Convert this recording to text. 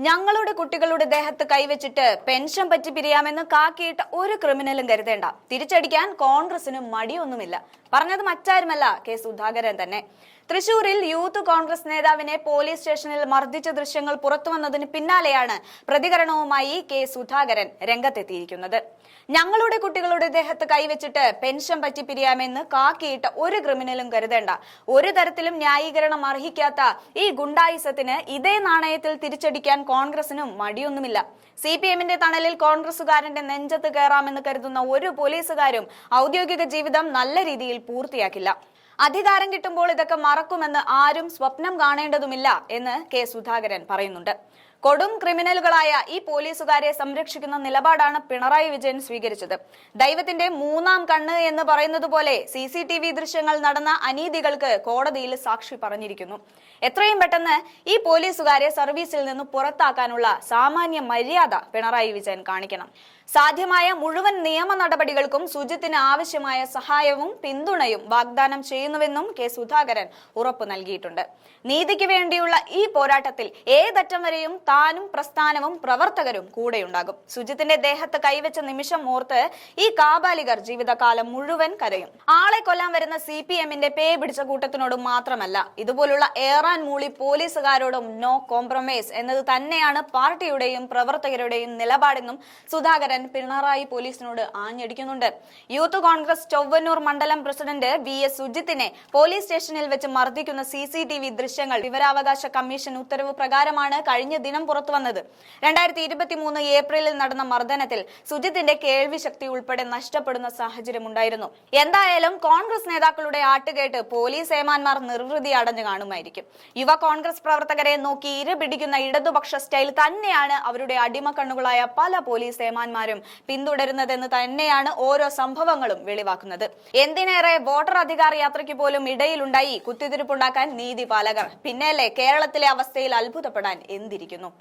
ഞങ്ങളുടെ കുട്ടികളുടെ ദേഹത്ത് കൈവച്ചിട്ട് പെൻഷൻ പറ്റി പിരിയാമെന്ന് കാക്കിയിട്ട ഒരു ക്രിമിനലും കരുതേണ്ട. തിരിച്ചടിക്കാൻ കോൺഗ്രസിന് മടിയൊന്നുമില്ല. പറഞ്ഞത് മറ്റാരുമല്ല, കെ സുധാകരൻ തന്നെ. തൃശൂരിൽ യൂത്ത് കോൺഗ്രസ് നേതാവിനെ പോലീസ് സ്റ്റേഷനിൽ മർദ്ദിച്ച ദൃശ്യങ്ങൾ പുറത്തുവന്നതിന് പിന്നാലെയാണ് പ്രതികരണവുമായി കെ സുധാകരൻ രംഗത്തെത്തിയിരിക്കുന്നത്. ഞങ്ങളുടെ കുട്ടികളുടെ ദേഹത്ത് കൈവച്ചിട്ട് പെൻഷൻ പറ്റി പിരിയാമെന്ന് കാക്കിയിട്ട ഒരു ക്രിമിനലും കരുതേണ്ട. ഒരു തരത്തിലും ന്യായീകരണം അർഹിക്കാത്ത ഈ ഗുണ്ടായിസത്തിന് ഇതേ നാണയത്തിൽ തിരിച്ചടിക്കാൻ കോൺഗ്രസിനും മടിയൊന്നുമില്ല. CPM-ന്റെ തണലിൽ കോൺഗ്രസുകാരന്റെ നെഞ്ചത്ത് കയറാമെന്ന് കരുതുന്ന ഒരു പോലീസുകാരും ഔദ്യോഗിക ജീവിതം നല്ല രീതിയിൽ പൂർത്തിയാക്കില്ല. അധികാരം കിട്ടുമ്പോൾ ഇതൊക്കെ മറക്കുമെന്ന് ആരും സ്വപ്നം കാണേണ്ടതുമില്ല എന്ന് കെ സുധാകരൻ പറയുന്നുണ്ട്. കൊടും ക്രിമിനലുകളായ ഈ പോലീസുകാരെ സംരക്ഷിക്കുന്ന നിലപാടാണ് പിണറായി വിജയൻ സ്വീകരിച്ചത്. ദൈവത്തിന്റെ മൂന്നാം കണ്ണ് എന്ന് പറയുന്നത് പോലെ CCTV ദൃശ്യങ്ങൾ നടന്ന അനീതികൾക്ക് കോടതിയിൽ സാക്ഷി പറഞ്ഞിരിക്കുന്നു. എത്രയും പെട്ടെന്ന് ഈ പോലീസുകാരെ സർവീസിൽ നിന്ന് പുറത്താക്കാനുള്ള സാമാന്യ മര്യാദ പിണറായി വിജയൻ കാണിക്കണം. സാധ്യമായ മുഴുവൻ നിയമ നടപടികൾക്കും സുജിത്തിന് ആവശ്യമായ സഹായവും പിന്തുണയും വാഗ്ദാനം ചെയ്യുന്നുവെന്നും കെ സുധാകരൻ ഉറപ്പു നൽകിയിട്ടുണ്ട്. നീതിക്ക് വേണ്ടിയുള്ള ഈ പോരാട്ടത്തിൽ ഏതറ്റം വരെയും താനും പ്രസ്ഥാനവും പ്രവർത്തകരും കൂടെയുണ്ടാകും. സുജിത്തിന്റെ ദേഹത്ത് കൈവച്ച നിമിഷം ഓർത്ത് ഈ കാബാലികർ ജീവിതകാലം മുഴുവൻ കരയും. ആളെ കൊല്ലാൻ വരുന്ന CPM-ന്റെ പേ പിടിച്ച കൂട്ടത്തിനോടും മാത്രമല്ല, ഇതുപോലുള്ള ഏറാൻ മൂളി പോലീസുകാരോടും നോ കോംപ്രമൈസ് എന്നത് തന്നെയാണ് പാർട്ടിയുടെയും പ്രവർത്തകരുടെയും നിലപാടെന്നും സുധാകരൻ പിണറായി പോലീസിനോട് ആഞ്ഞടിക്കുന്നുണ്ട്. യൂത്ത് കോൺഗ്രസ് ചൊവ്വന്നൂർ മണ്ഡലം പ്രസിഡന്റ് VS സുജിത്തിനെ പോലീസ് സ്റ്റേഷനിൽ വെച്ച് മർദ്ദിക്കുന്ന CCTV ദൃശ്യങ്ങൾ വിവരാവകാശ കമ്മീഷൻ ഉത്തരവ് പ്രകാരമാണ് കഴിഞ്ഞ ദിനം പുറത്തുവന്നത്. 2023 ഏപ്രിലിൽ നടന്ന മർദ്ദനത്തിൽ സുജിത്തിന്റെ കേൾവി ശക്തി ഉൾപ്പെടെ നഷ്ടപ്പെടുന്ന സാഹചര്യമുണ്ടായിരുന്നു. എന്തായാലും കോൺഗ്രസ് നേതാക്കളുടെ ആട്ടുകേട്ട് പോലീസ് ഏമാന്മാർ നിർവൃതി അടഞ്ഞു കാണുമായിരിക്കും. യുവ കോൺഗ്രസ് പ്രവർത്തകരെ നോക്കി ഇരപിടിക്കുന്ന ഇടതുപക്ഷ സ്റ്റൈൽ തന്നെയാണ് അവരുടെ അടിമക്കണ്ണുകളായ പല പോലീസ് ഏമാന്മാരും പിന്തുടരുന്നതെന്ന് തന്നെയാണ് ഓരോ സംഭവങ്ങളും വെളിവാക്കുന്നത്. എന്തിനേറെ വോട്ടർ അധികാര യാത്രയ്ക്ക് പോലും ഇടയിലുണ്ടായി കുത്തിത്തിരിപ്പുണ്ടാക്കാൻ നീതി പാലകർ. പിന്നെയല്ലേ കേരളത്തിലെ അവസ്ഥയിൽ അത്ഭുതപ്പെടാൻ എന്തിരിക്കുന്നു.